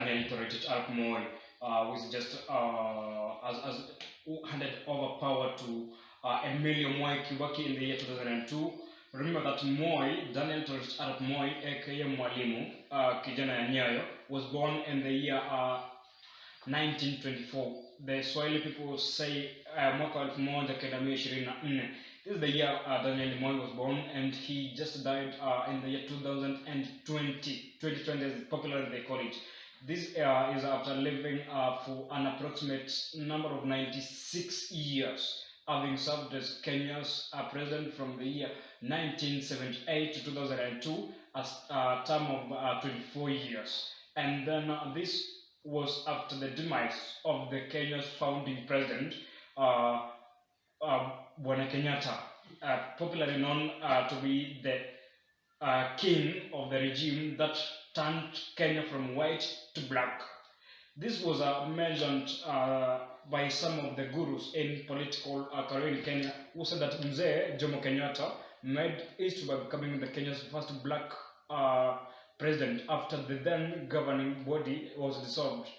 Daniel Toroitich Arap Moi was just as who handed over power to Emilio Moi Kibaki in the year 2002. Remember that Moi, Daniel Toroitich Arap Moi, aka Mwalimu, kijana ya Nyayo, was born in the year 1924. The Swahili people say mwaka wa 1924. This is the year Daniel Moi was born, and he just died in the year 2020. 2020 is popularly they call it. This is after living for an approximate number of 96 years, having served as Kenya's president from the year 1978 to 2002, as a term of 24 years. And then this was after the demise of the Kenya's founding president, uh, Bwana Kenyatta, popularly known to be the king of the regime that turned Kenya from white to black. This was mentioned by some of the gurus in political career in Kenya, who said that Mzee Jomo Kenyatta made history by becoming the Kenya's first black president after the then governing body was dissolved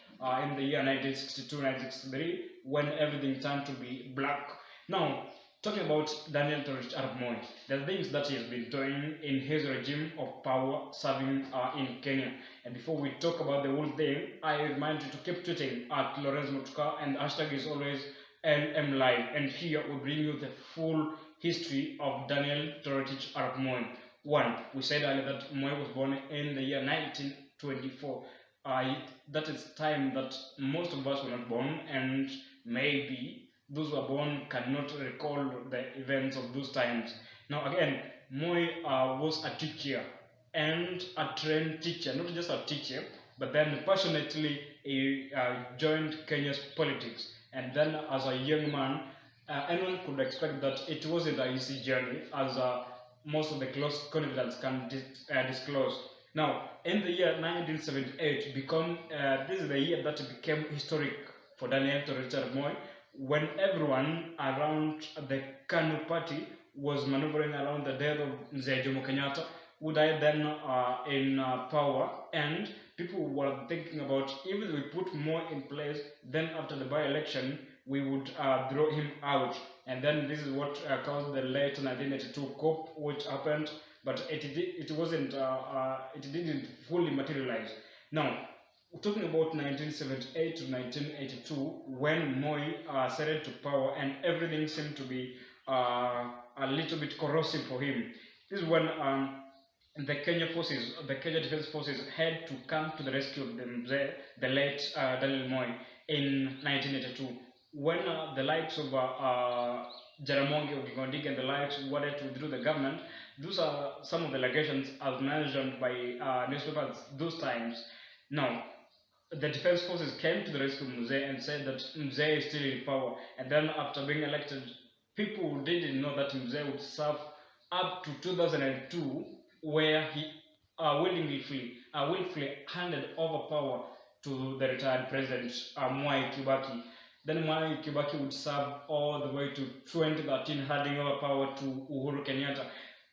in the year 1962-1963, when everything turned to be black. Now, talking about Daniel Toroitich Arap Moi, the things that he has been doing in his regime of power serving in Kenya. And before we talk about the whole thing, I remind you to keep tweeting at Lorenz Mutuka, and the hashtag is always LMLive. And here we bring you the full history of Daniel Toroitich Arap Moi. One, we said earlier that Moi was born in the year 1924. That is time that most of us were not born, and maybe those who are born cannot recall the events of those times. Now, again, Moi was a teacher and a trained teacher, not just a teacher, but then passionately he joined Kenya's politics. And then, as a young man, anyone could expect that it wasn't an easy journey, as most of the close confidants can disclose. Now, in the year 1978, this is the year that became historic for Daniel Toroitich Moi, when everyone around the KANU party was maneuvering around the death of Mzee Jomo Kenyatta, who died then in power, and people were thinking about, even if we put more in place, then after the by-election, we would throw him out. And then this is what caused the late 1982 coup, which happened, but it wasn't, it didn't fully materialize. Now, talking about 1978 to 1982, when Moi settled to power and everything seemed to be a little bit corrosive for him. This is when the Kenya Defense Forces had to come to the rescue of the late Daniel Moi in 1982. When the likes of Jaramogi Oginga and the likes wanted to withdraw the government, those are some of the allegations as mentioned by newspapers those times. Now, the defense forces came to the rescue of Mzee and said that Mzee is still in power. And then after being elected, people didn't know that Mzee would serve up to 2002, where he willfully handed over power to the retired president Mwai Kibaki. Then Mwai Kibaki would serve all the way to 2013, handing over power to Uhuru Kenyatta.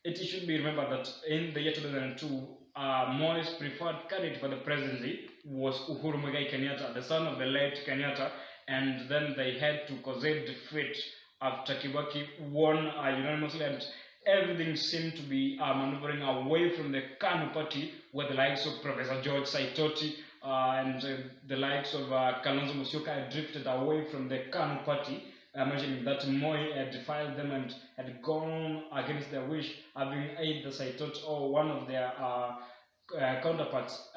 It should be remembered that in the year 2002, Moi's preferred candidate for the presidency was Uhuru Muigai Kenyatta, the son of the late Kenyatta, and then they had to concede defeat after Kibaki won unanimously, and everything seemed to be maneuvering away from the KANU party, where the likes of Professor George Saitoti and the likes of Kalonzo Musyoka had drifted away from the KANU party, mentioning that Moi had defied them and had gone against their wish, having either Saitoti or one of their counterparts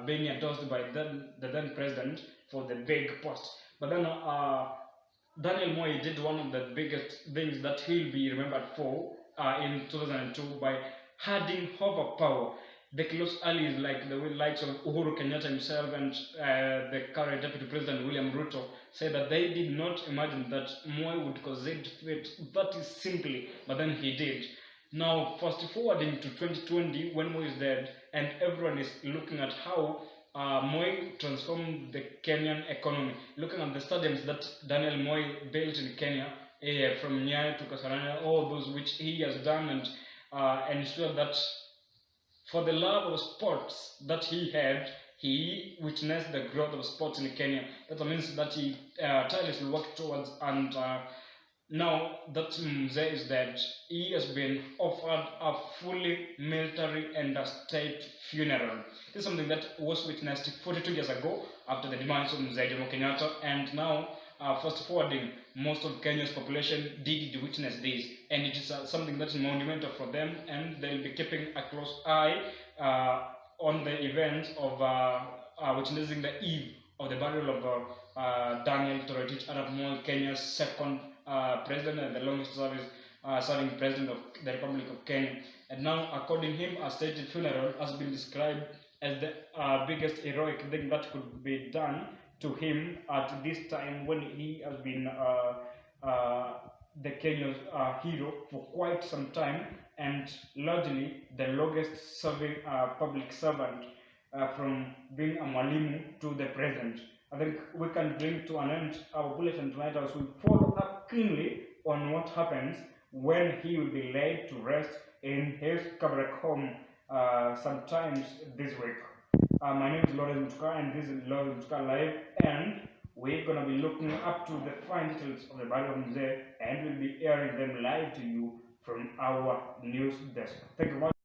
being endorsed by the then president for the big post. But then Daniel Moi did one of the biggest things that he'll be remembered for in 2002 by handing over power. The close allies like the likes of Uhuru Kenyatta himself and the current Deputy President William Ruto said that they did not imagine that Moi would concede defeat that is simply, but then he did. Now, fast forwarding to 2020, when Moi is dead, and everyone is looking at how Moi transformed the Kenyan economy, looking at the stadiums that Daniel Moi built in Kenya, from Nyayo to Kasarani, all those which he has done, and ensured that for the love of sports that he had, he witnessed the growth of sports in Kenya. That means that he tirelessly worked towards, and now that Mzee is dead, he has been offered a fully military and a state funeral. This is something that was witnessed 42 years ago after the demise of Mzee Jomo Kenyatta, and now fast forwarding, most of Kenya's population did witness this, and it is something that is monumental for them, and they'll be keeping a close eye on the event of witnessing the eve of the burial of Daniel Toroitich Arap Moi, Kenya's second president and the longest serving president of the Republic of Kenya. And now, according to him, a state funeral has been described as the biggest heroic thing that could be done to him at this time when he has been the Kenya's hero for quite some time, and largely the longest serving public servant from being a mwalimu to the present. I think we can bring to an end our bulletin tonight as we follow up keenly on what happens when he will be laid to rest in his Kabrek home sometimes this week. My name is Lawrence Mtuka, and this is Lawrence Mtuka Live, and we're going to be looking up to the fine details of the burial of Mzee, and we'll be airing them live to you from our news desk. Thank you very much.